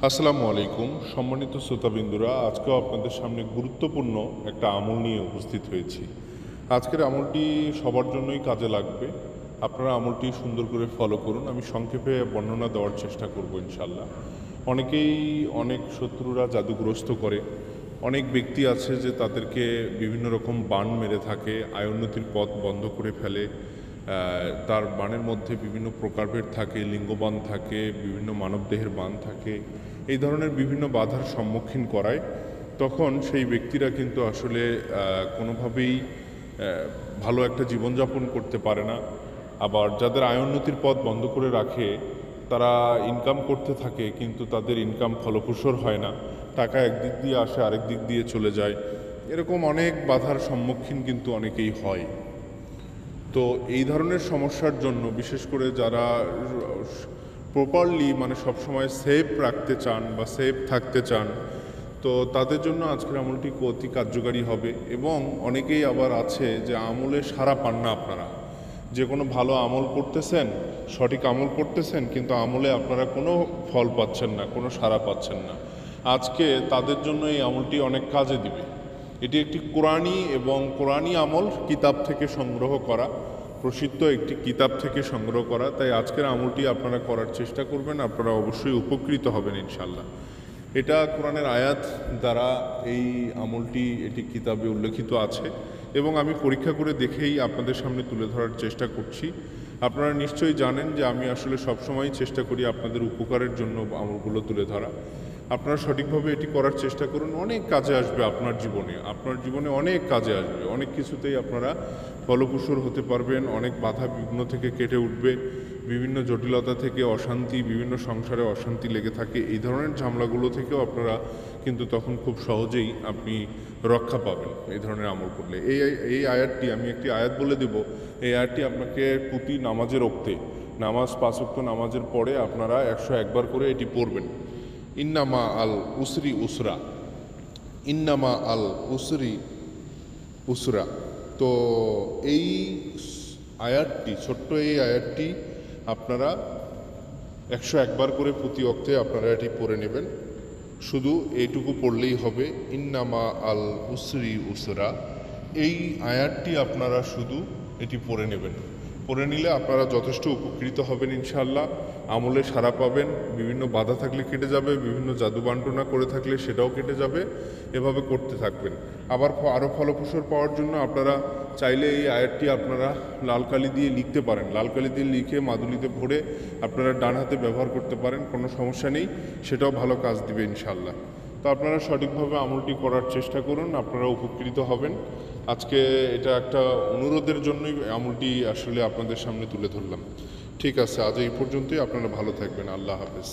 আসসালামু আলাইকুম সম্মানিত শ্রোতাবিন্দুরা, আজকেও আপনাদের সামনে গুরুত্বপূর্ণ একটা আমল নিয়ে উপস্থিত হয়েছি। আজকের আমলটি সবার জন্যই কাজে লাগবে। আপনারা আমলটি সুন্দর করে ফলো করুন। আমি সংক্ষেপে বর্ণনা দেওয়ার চেষ্টা করব ইনশাল্লাহ। অনেকেই অনেক শত্রুরা জাদুগ্রস্ত করে, অনেক ব্যক্তি আছে যে তাদেরকে বিভিন্ন রকম বাণ মেরে থাকে, আয়োন্নতির পথ বন্ধ করে ফেলে। তার বাণের মধ্যে বিভিন্ন প্রকারভেদ থাকে, লিঙ্গবাণ থাকে, বিভিন্ন মানবদেহের বাণ থাকে, এই ধরনের বিভিন্ন বাধার সম্মুখীন করায়। তখন সেই ব্যক্তিরা কিন্তু আসলে কোনোভাবেই ভালো একটা জীবনযাপন করতে পারে না। আবার যাদের আয়োন্নতির পথ বন্ধ করে রাখে, তারা ইনকাম করতে থাকে কিন্তু তাদের ইনকাম ফলপ্রসূ হয় না। টাকা একদিক দিয়ে আসে, আরেক দিক দিয়ে চলে যায়। এরকম অনেক বাধার সম্মুখীন কিন্তু অনেকেই হয়। তো এই ধরনের সমস্যার জন্য বিশেষ করে যারা প্রপারলি সবসময় সেফ রাখতে চান বা সেফ থাকতে চান, তো তাদের জন্য আজকের আমলটি অতি কার্যকারী হবে। এবং অনেকেই আবার আছে যে আমলে সাড়া পান না। আপনারা যে কোনো ভালো আমল করতেছেন, সঠিক আমল করতেছেন, কিন্তু আমলে আপনারা কোনো ফল পাচ্ছেন না, কোনো সাড়া পাচ্ছেন না। আজকে তাদের জন্য এই আমলটি অনেক কাজে দিবে। এটি একটি কোরআনী আমল, কিতাব থেকে সংগ্রহ করা, প্রসিদ্ধ একটি কিতাব থেকে সংগ্রহ করা। তাই আজকের আমলটি আপনারা করার চেষ্টা করবেন, আপনারা অবশ্যই উপকৃত হবেন ইনশাল্লাহ। এটা কোরআনের আয়াত দ্বারা এই আমলটি এটি কিতাবে উল্লেখিত আছে এবং আমি পরীক্ষা করে দেখেই আপনাদের সামনে তুলে ধরার চেষ্টা করছি। আপনারা নিশ্চয়ই জানেন যে আমি আসলে সবসময় চেষ্টা করি আপনাদের উপকারের জন্য আমলগুলো তুলে ধরা। আপনারা সঠিকভাবে এটি করার চেষ্টা করুন, অনেক কাজে আসবে আপনার জীবনে অনেক কাজে আসবে। অনেক কিছুতেই আপনারা ফলপ্রসূ হতে পারবেন, অনেক বাধা বিঘ্ন থেকে কেটে উঠবে, বিভিন্ন জটিলতা থেকে অশান্তি, বিভিন্ন সংসারে অশান্তি লেগে থাকে, এই ধরনের ঝামেলাগুলো থেকেও আপনারা কিন্তু তখন খুব সহজেই আপনি রক্ষা পাবেন এই ধরনের আমল করলে। এই আয়াতটি আমি একটি আয়াত বলে দেব। এই আয়াতটি আপনাকে প্রতি নামাজের ওক্তে, নামাজ 5 ওয়াক্ত নামাজের পরে আপনারা 101 বার করে এটি পড়বেন। ইন্নামা আল উসরি উসরা, ইন্নামা আল উসরি উসরা। তো এই আয়াতটি, ছোট্ট এই আয়াতটি আপনারা 101 বার করে প্রতি অক্তে আপনারা এটি পড়ে নেবেন। শুধু এইটুকু পড়লেই হবে, ইন্নামা আল উসরি উসরা। এই আয়াতটি আপনারা শুধু এটি পড়ে নেবেন। পড়ে নিলে আপনারা যথেষ্ট উপকৃত হবেন ইনশাআল্লাহ। আমলে সাড়া পাবেন, বিভিন্ন বাধা থাকলে কেটে যাবে, বিভিন্ন জাদু বান্টনা করে থাকলে সেটাও কেটে যাবে। এভাবে করতে থাকবেন। আবার আরও ফলপ্রসূ পাওয়ার জন্য আপনারা চাইলে এই আয়াতটি আপনারা লাল কালি দিয়ে লিখতে পারেন। লাল কালি দিয়ে লিখে মাদুলিতে ভরে আপনারা ডান হাতে ব্যবহার করতে পারেন, কোনো সমস্যা নেই, সেটাও ভালো কাজ দিবে ইনশাআল্লাহ। তো আপনারা সঠিকভাবে আমলটি করার চেষ্টা করুন, আপনারা উপকৃত হবেন। আজকে এটা একটা অনুরোধের জন্যই আমলটি আসলে আপনাদের সামনে তুলে ধরলাম। ঠিক আছে, আজ এই পর্যন্তই। আপনারা ভালো থাকবেন। আল্লাহ হাফেজ।